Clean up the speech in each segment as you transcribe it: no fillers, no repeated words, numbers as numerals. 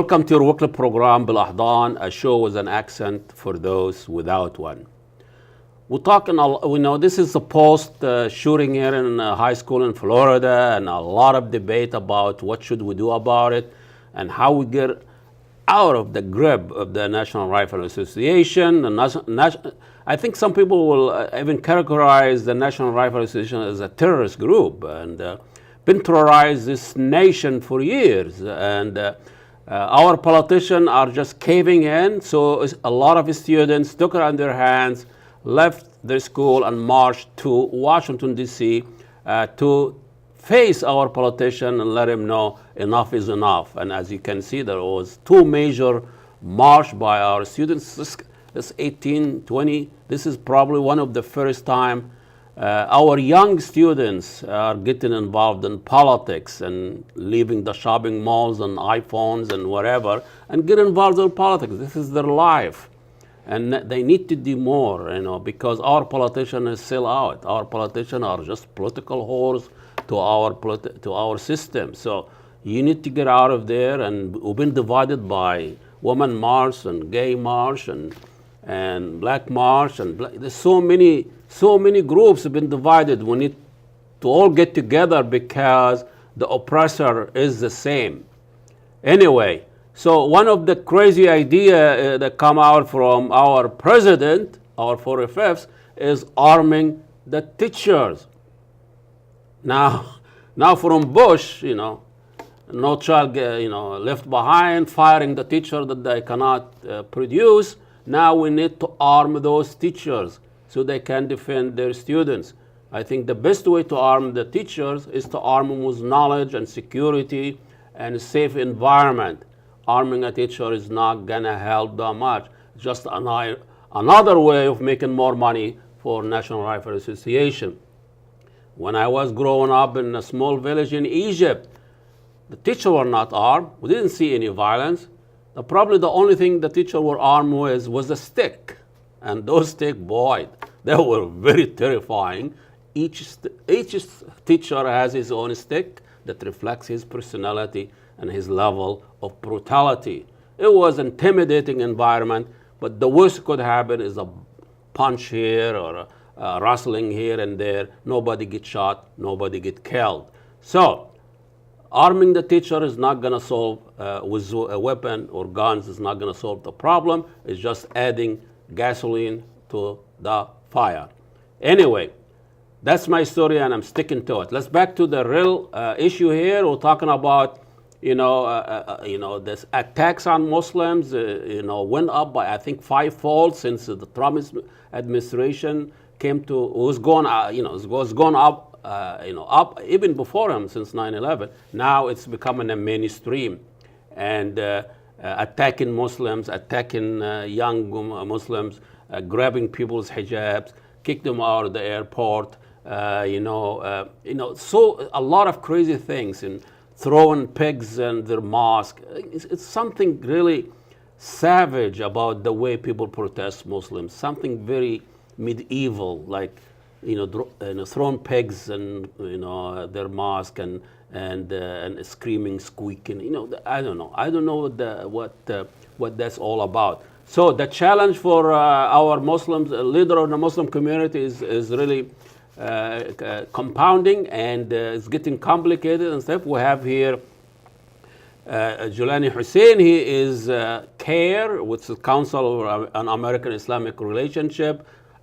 Welcome to your weekly program, Bil-Ahdan, a show with an accent for those without one. We're talking, this is a post-shooting here in a high school in Florida, and a lot of debate about what should we do about it and how we get out of the grip of the National Rifle Association. I think some people will even characterize the National Rifle Association as a terrorist group, and been terrorized this nation for years. And our politicians are just caving in, so a lot of students took it on their hands, left their school and marched to Washington, D.C. To face our politician and let him know enough is enough. And as you can see, there was two major march by our students. This 18, 20, this is probably one of the first time our young students are getting involved in politics and leaving the shopping malls and iPhones and whatever and get involved in politics. This is their life. And they need to do more, because our politicians are still out. Our politicians are just political whores to our system. So you need to get out of there, and we've been divided by women march and gay march and black march, and there's so many groups have been divided. We need to all get together because the oppressor is the same. Anyway, so one of the crazy idea that come out from our president, our 45th, is arming the teachers. Now from Bush, no child left behind, firing the teacher that they cannot produce. Now we need to arm those teachers so they can defend their students. I think the best way to arm the teachers is to arm them with knowledge and security and a safe environment. Arming a teacher is not gonna help that much. Just another way of making more money for National Rifle Association. When I was growing up in a small village in Egypt, the teachers were not armed. We didn't see any violence. Probably the only thing the teacher were armed with was a stick. And those sticks, boy, they were very terrifying. Each teacher has his own stick that reflects his personality and his level of brutality. It was an intimidating environment, but the worst could happen is a punch here or a rustling here and there. Nobody gets shot, nobody gets killed. So arming the teacher is not going to solve, with a weapon or guns is not going to solve the problem. It's just adding gasoline to the fire. Anyway, that's my story and I'm sticking to it. Let's back to the real issue here. We're talking about, this attacks on Muslims, went up by, I think, 5-fold since the Trump administration was going up, up even before him since 9/11. Now it's becoming a mainstream, and attacking Muslims, attacking young Muslims, grabbing people's hijabs, kick them out of the airport, so a lot of crazy things, and throwing pigs in their mosque. It's something really savage about the way people protest Muslims. Something very medieval, like throwing pigs in their mosque and screaming, squeaking. I don't know what that's all about. So the challenge for our Muslims, leader of the Muslim community, is really compounding, and it's getting complicated and stuff. We have here Jaylani Hussein. He is CAIR, which is Council on American-Islamic Relations,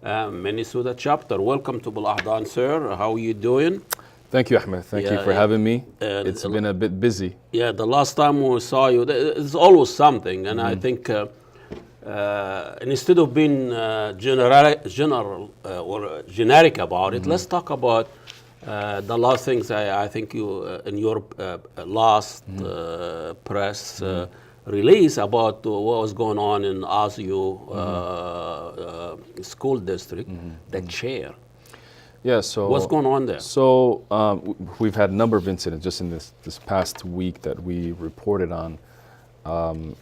Minnesota chapter. Welcome to Bil-Ahdan, sir. How are you doing? Thank you, Ahmed. Thank you for having me. It's been a bit busy. Yeah, the last time we saw you, there's always something, and I think instead of being general or generic about it, let's talk about the last things. I think you in your last press release about what was going on in Osio school district, the chair. Yeah, so what's going on there? So we've had a number of incidents just in this past week that we reported on.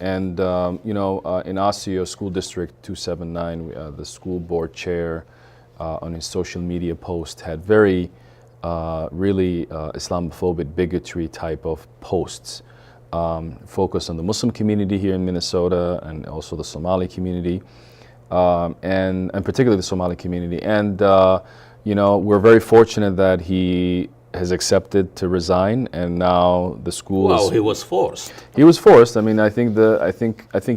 In Osio School District 279, the school board chair on his social media post had very really Islamophobic bigotry type of posts focused on the Muslim community here in Minnesota and also the Somali community, and particularly the Somali community. And we're very fortunate that he has accepted to resign, and now the school. Well, he was forced. He was forced. I mean, I think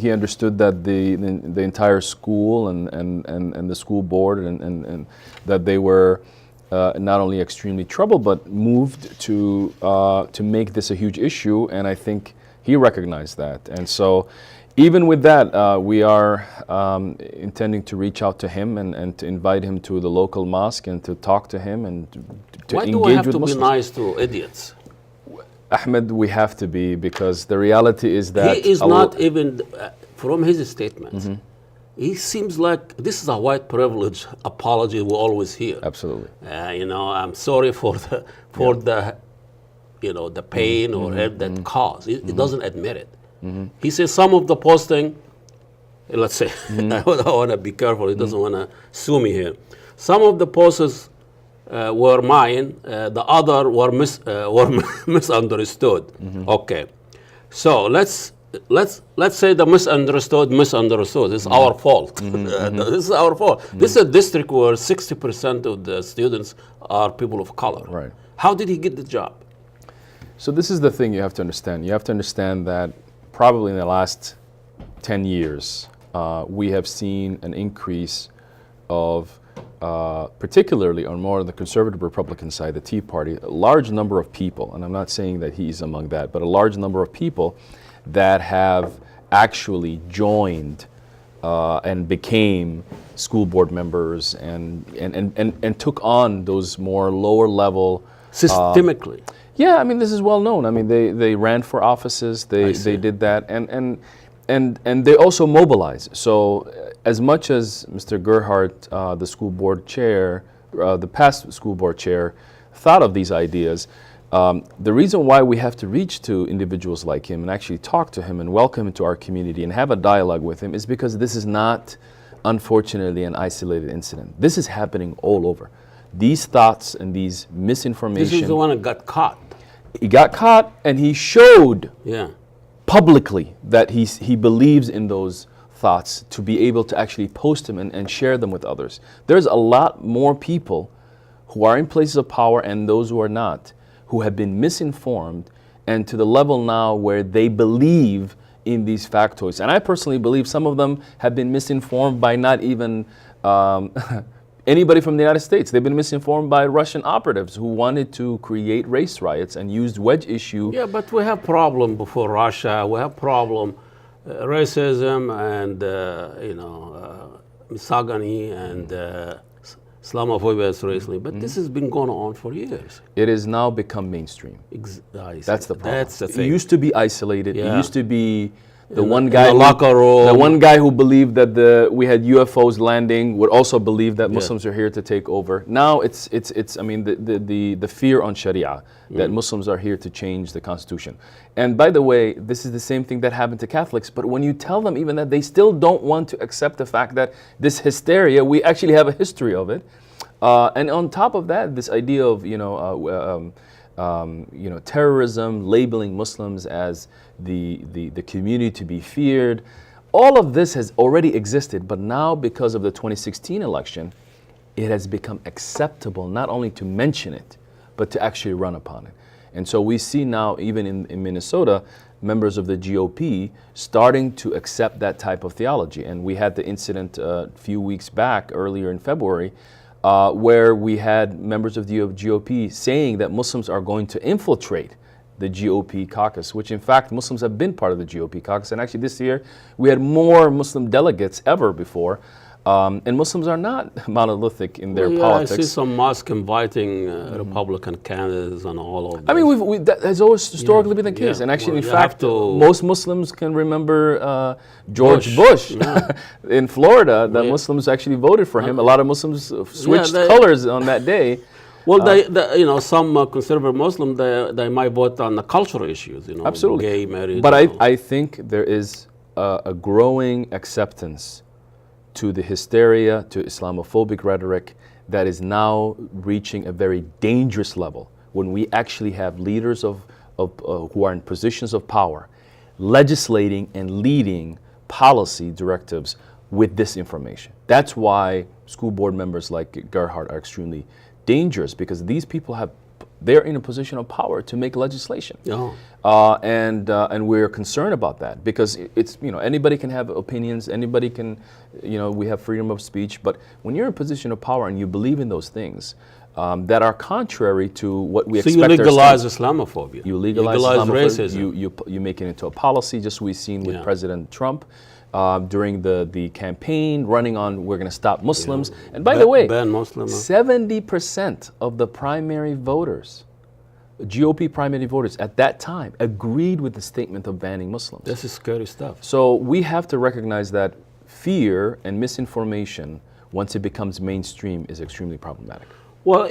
he understood that the entire school and the school board and that they were not only extremely troubled but moved to make this a huge issue, and I think he recognized that. And so, even with that, we are intending to reach out to him and to invite him to the local mosque and to talk to him and to Why engage do we have with to Muslims. be nice to idiots? Ahmed, we have to be, because the reality is that He is not even, from his statements, Mm-hmm. he seems like this is a white privilege apology we always hear. Absolutely. I'm sorry for the the pain or hurt that caused. He doesn't admit it. He says some of the posting, let's say, I want to be careful, he doesn't want to sue me here. Some of the posts were mine, the other were misunderstood. Okay, so let's say the misunderstood. It's our fault. This is our fault. This is a district where 60% of the students are people of color. Right. How did he get the job? So this is the thing you have to understand. You have to understand that probably in the last 10 years, we have seen an increase of, particularly on more of the conservative Republican side, the Tea Party, a large number of people, and I'm not saying that he's among that, but a large number of people that have actually joined and became school board members and took on those more lower level Systemically. Yeah, I mean, this is well known. I mean, they ran for offices, they did that, and they also mobilize. So as much as Mr. Gerhardt, the school board chair, the past school board chair, thought of these ideas, the reason why we have to reach to individuals like him and actually talk to him and welcome him to our community and have a dialogue with him is because this is not, unfortunately, an isolated incident. This is happening all over. These thoughts and these misinformation. This is the one that got caught. He got caught, and he showed Yeah. publicly that he believes in those thoughts to be able to actually post them and share them with others. There's a lot more people who are in places of power and those who are not, who have been misinformed, and to the level now where they believe in these factoids. And I personally believe some of them have been misinformed by not even anybody from the United States. They've been misinformed by Russian operatives who wanted to create race riots and used wedge issue. Yeah, but we have problem before Russia. We have problem racism and misogyny and Islamophobia recently. But this has been going on for years. It has now become mainstream. That's the problem. That's the thing. It used to be isolated. Yeah. It used to be the In one the- guy in the locker room. The one guy who believed that we had UFOs landing would also believe that Muslims are here to take over. Now it's I mean the fear on Sharia that Muslims are here to change the Constitution. And by the way, this is the same thing that happened to Catholics. But when you tell them even that, they still don't want to accept the fact that this hysteria, we actually have a history of it. And on top of that, this idea of terrorism, labeling Muslims as the community to be feared, all of this has already existed, but now because of the 2016 election, it has become acceptable not only to mention it, but to actually run upon it. And so we see now, even in Minnesota, members of the GOP starting to accept that type of theology. And we had the incident a few weeks back, earlier in February, where we had members of the GOP saying that Muslims are going to infiltrate the GOP caucus, which in fact Muslims have been part of the GOP caucus. And actually this year we had more Muslim delegates ever before. And Muslims are not monolithic in their politics. I see some mosques inviting Republican candidates and all of that. I mean, that has always historically been the case. And actually, in fact, most Muslims can remember George Bush in Florida, that Muslims actually voted for him. A lot of Muslims switched colors on that day. Well, some conservative Muslims, they might vote on the cultural issues, absolutely. Gay marriage. But I think there is a growing acceptance to the hysteria, to Islamophobic rhetoric that is now reaching a very dangerous level when we actually have leaders of of who are in positions of power legislating and leading policy directives with this information. That's why school board members like Gerhard are extremely dangerous, because these people they're in a position of power to make legislation. Oh. And we're concerned about that, because it's, anybody can have opinions, anybody can, we have freedom of speech, but when you're in a position of power and you believe in those things that are contrary to what we expect. So you legalize Islamophobia. You legalize racism. You make it into a policy, just we've seen with President Trump during the campaign, running on, we're going to stop Muslims. And by the way, ban Muslims. 70% of the primary voters, GOP primary voters at that time, agreed with the statement of banning Muslims. This is scary stuff. So we have to recognize that fear and misinformation, once it becomes mainstream, is extremely problematic. Well,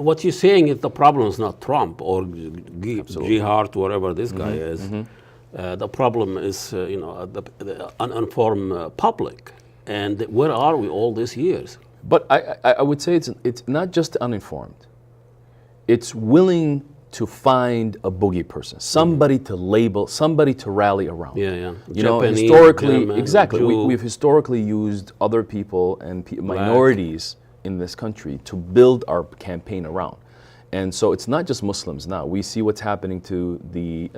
what you're saying is the problem is not Trump or Gerhard, whatever this guy is. The problem is, the uninformed public. And where are we all these years? But I would say it's not just uninformed. It's willing to find a boogie person, somebody to label, somebody to rally around. Japanese, historically, German, exactly. Jew. We've historically used other people and minorities in this country to build our campaign around. And so it's not just Muslims now. We see what's happening to the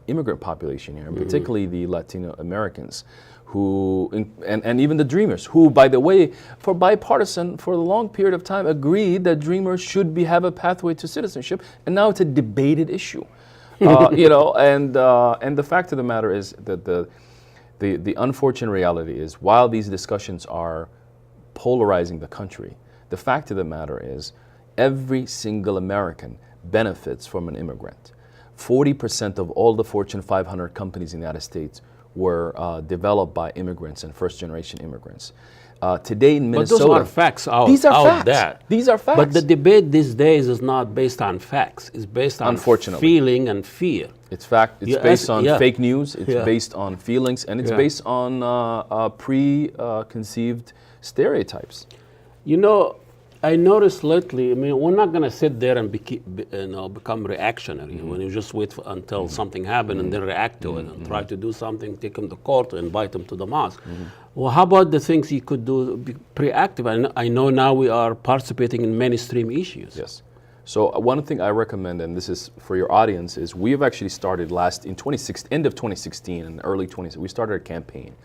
immigrant population here, and particularly the Latino Americans, who, and even the Dreamers, who, by the way, for bipartisan, for a long period of time, agreed that Dreamers should have a pathway to citizenship, and now it's a debated issue. And the fact of the matter is that the unfortunate reality is, while these discussions are polarizing the country, the fact of the matter is, every single American benefits from an immigrant. 40% of all the Fortune 500 companies in the United States were developed by immigrants and first-generation immigrants. Today in Minnesota... But those are facts out, these are facts. There. These are facts. But the debate these days is not based on facts. It's based on feeling and fear. It's based on fake news. It's based on feelings. And it's based on preconceived stereotypes. I noticed lately, we're not going to sit there and become reactionary. When you just wait until something happens and then react to it and try to do something, take them to court, invite them to the mosque. Well, how about the things you could do, be proactive? I know now we are participating in mainstream issues. Yes. So one thing I recommend, and this is for your audience, is we have actually started end of 2016 and early 2016, we started a campaign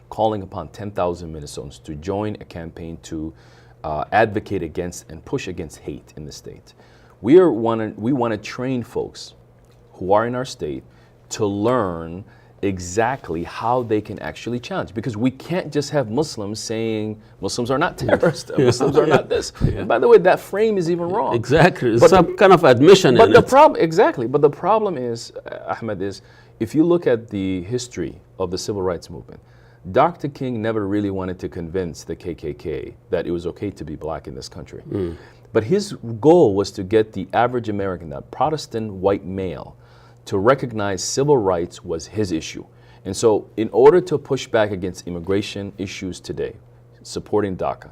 calling upon 10,000 Minnesotans to join a campaign to advocate against and push against hate in the state. We want to train folks who are in our state to learn exactly how they can actually challenge, because we can't just have Muslims saying Muslims are not terrorists, Muslims are not this. And by the way, that frame is even wrong. Exactly, it's some kind of admission but in the it. But the problem is, Ahmed, is if you look at the history of the civil rights movement, Dr. King never really wanted to convince the KKK that it was okay to be black in this country. But his goal was to get the average American, that Protestant white male, to recognize civil rights was his issue. And so in order to push back against immigration issues today, supporting DACA,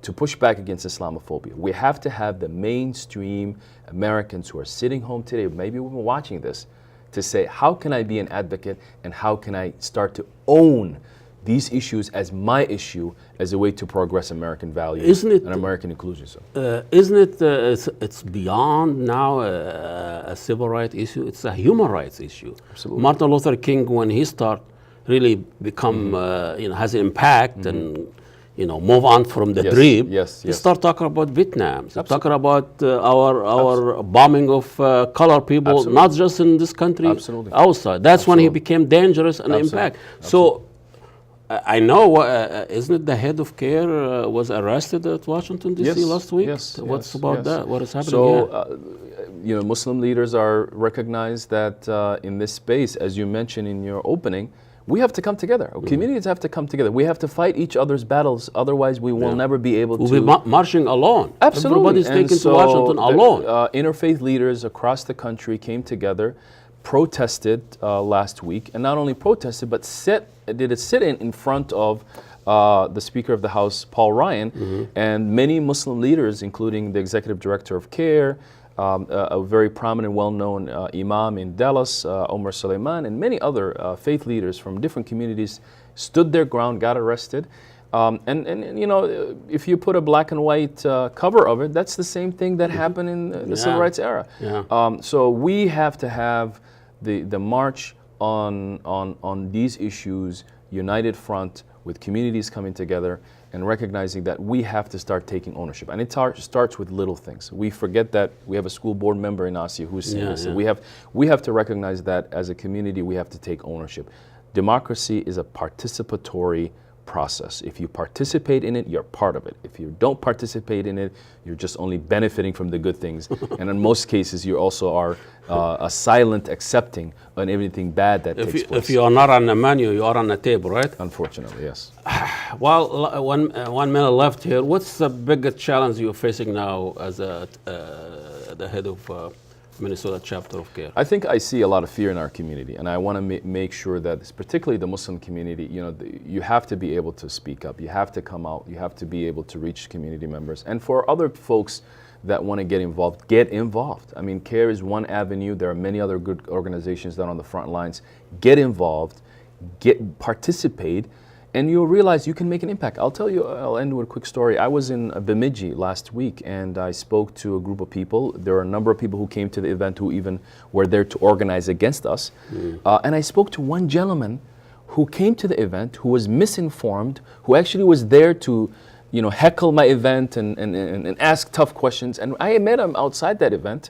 to push back against Islamophobia, we have to have the mainstream Americans who are sitting home today, maybe we've been watching this, to say, how can I be an advocate and how can I start to own these issues as my issue, as a way to progress American values and American inclusion. Isn't it, it's beyond now a civil rights issue, it's a human rights issue. Absolutely. Martin Luther King, when he started really become, has an impact and, move on from the dream, he start talking about Vietnam, talking about our bombing of colored people, not just in this country, outside. That's when he became dangerous and impact. So I know, isn't it the head of CAIR was arrested at Washington, D.C. last week? What's about that? What is happening here? Muslim leaders are recognized that in this space, as you mentioned in your opening, we have to come together. Communities have to come together. We have to fight each other's battles. Otherwise, we will never be able to. We'll be marching alone. Absolutely. Everybody's taken to Washington alone. Interfaith leaders across the country came together, protested last week, and not only protested, but did a sit-in in front of the Speaker of the House, Paul Ryan, and many Muslim leaders, including the Executive Director of CAIR, a very prominent, well-known imam in Dallas, Omar Suleiman, and many other faith leaders from different communities stood their ground, got arrested. And you know, if you put a black and white cover of it, that's the same thing that happened in the civil rights era. So we have to have the march on these issues, united front with communities coming together and recognizing that we have to start taking ownership. And it starts with little things. We forget that we have a school board member in ASIA who's seen this. We have to recognize that as a community we have to take ownership. Democracy is a participatory process. If you participate in it, you're part of it. If you don't participate in it, you're just only benefiting from the good things. And in most cases, you also are a silent accepting on everything bad that takes place. If you are not on the menu, you are on the table, right? Unfortunately, yes. Well, 1 minute left here. What's the biggest challenge you're facing now as the head of Minnesota chapter of CAIR? I think I see a lot of fear in our community, and I want to make sure that, particularly the Muslim community, you know, you have to be able to speak up. You have to come out. You have to be able to reach community members. And for other folks that want to get involved, get involved. I mean, CAIR is one avenue. There are many other good organizations that are on the front lines. Get involved, participate, and you'll realize you can make an impact. I'll end with a quick story. I was in Bemidji last week, and I spoke to a group of people. There are a number of people who came to the event who even were there to organize against us. And I spoke to one gentleman who came to the event, who was misinformed, who actually was there to, you know, heckle my event and ask tough questions. And I met him outside that event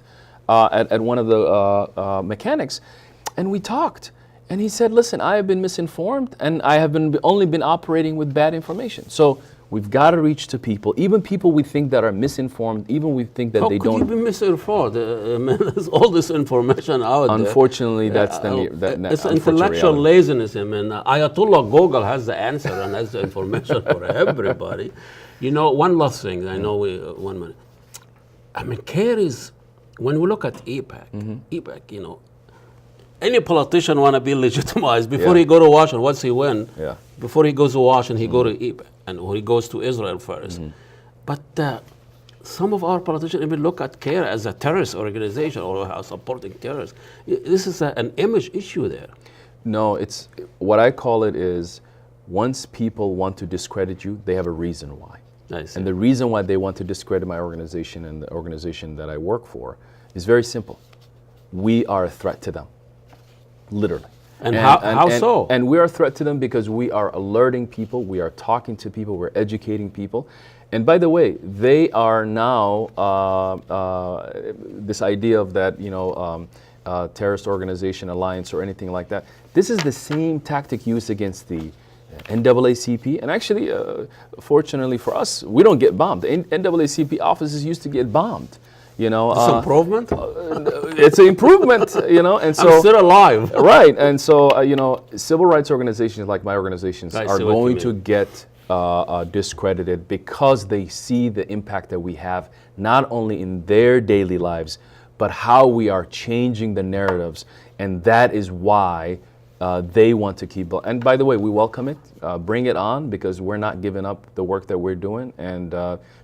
at one of the mechanics, and we talked. And he said, listen, I have been misinformed, and I have only been operating with bad information. So we've got to reach to people, even people we think that are misinformed, even we think that they don't. How could you be misinformed? There's all this information out Unfortunately, there. that's the it's intellectual laziness. I mean, Ayatollah Google has the answer and has the information for everybody. You know, one last thing. I know 1 minute. I mean, CAIR is, when we look at AIPAC, you know, any politician want to be legitimized before he go to Washington. Once he win, before he goes to Washington, he go to AIPAC, and or he goes to Israel first. But some of our politicians even look at CAIR as a terrorist organization or supporting terrorists. This is an image issue there. No, it's what I call it is, once people want to discredit you, they have a reason why. And the reason why they want to discredit my organization and the organization that I work for is very simple. We are a threat to them. Literally. And how so? And we are a threat to them because we are alerting people, we are talking to people, we're educating people. And by the way, they are now, this idea of that, you know, terrorist organization alliance or anything like that, this is the same tactic used against the NAACP. And actually, fortunately for us, we don't get bombed. The NAACP offices used to get bombed. You know, it's improvement. It's an improvement, you know, and so I'm still alive, right? And so, you know, civil rights organizations like my organizations are going to get discredited because they see the impact that we have not only in their daily lives, but how we are changing the narratives, and that is why they want to keep. And by the way, we welcome it. Bring it on, because we're not giving up the work that we're doing. And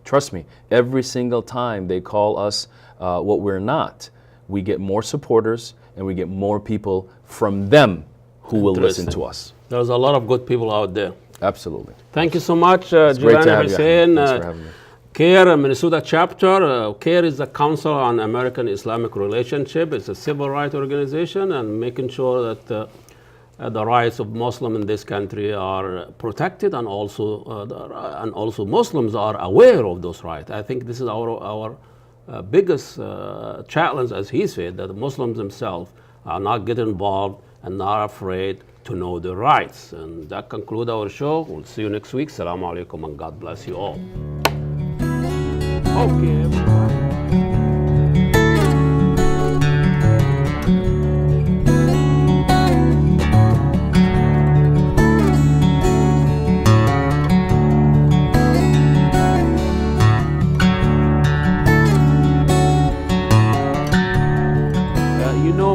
trust me, every single time they call us what we're not, we get more supporters and we get more people from them who will listen to us. There's a lot of good people out there. Absolutely. Thank you so much, Jaylani Hussein. Thanks for having me. CAIR Minnesota chapter. CAIR is the Council on American-Islamic Relations. It's a civil rights organization and making sure that the rights of Muslims in this country are protected, and also Muslims are aware of those rights. I think this is our biggest challenge, as he said, that the Muslims themselves are not getting involved and not afraid to know their rights. And that concludes our show. We'll see you next week. Assalamu alaikum, and God bless you all. Okay.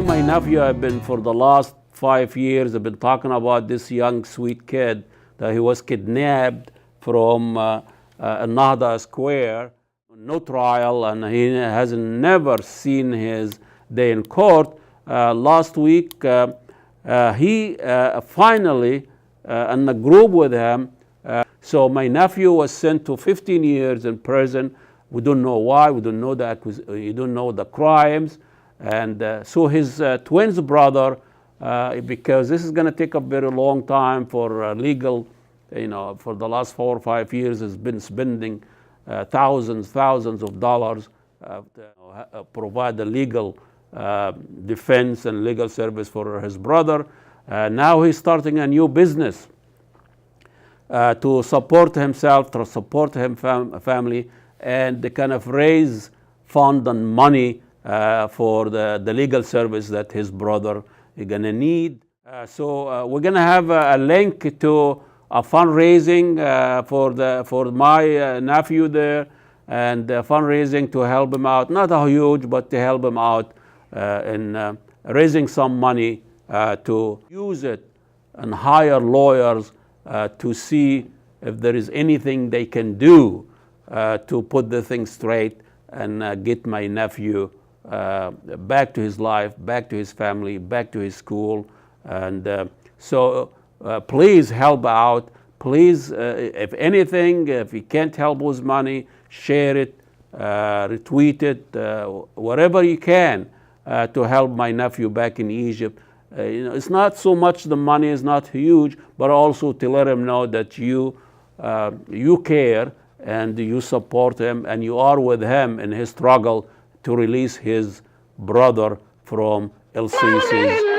My nephew have been, for the last 5 years, I've been talking about this young sweet kid that he was kidnapped from Nahda Square. no trial, and he has never seen his day in court. Last week, he finally, in a group with him, so my nephew was sent to 15 years in prison. We don't know why, we don't know we don't know the crimes. And so his twin brother, because this is going to take a very long time for legal, for the last 4 or 5 years, has been spending thousands of dollars to provide the legal defense and legal service for his brother. Now he's starting a new business to support himself, to support his family, and to kind of raise fund and money for the legal service that his brother is going to need. So we're going to have a link to a fundraising for my nephew there, and fundraising to help him out, not a huge, but to help him out in raising some money to use it and hire lawyers to see if there is anything they can do to put the thing straight and get my nephew back to his life, back to his family, back to his school. And so please help out. Please, if anything, if you can't help with money, share it, retweet it, whatever you can to help my nephew back in Egypt. It's not so much the money is not huge, but also to let him know that you care and you support him and you are with him in his struggle to release his brother from El-Sisi's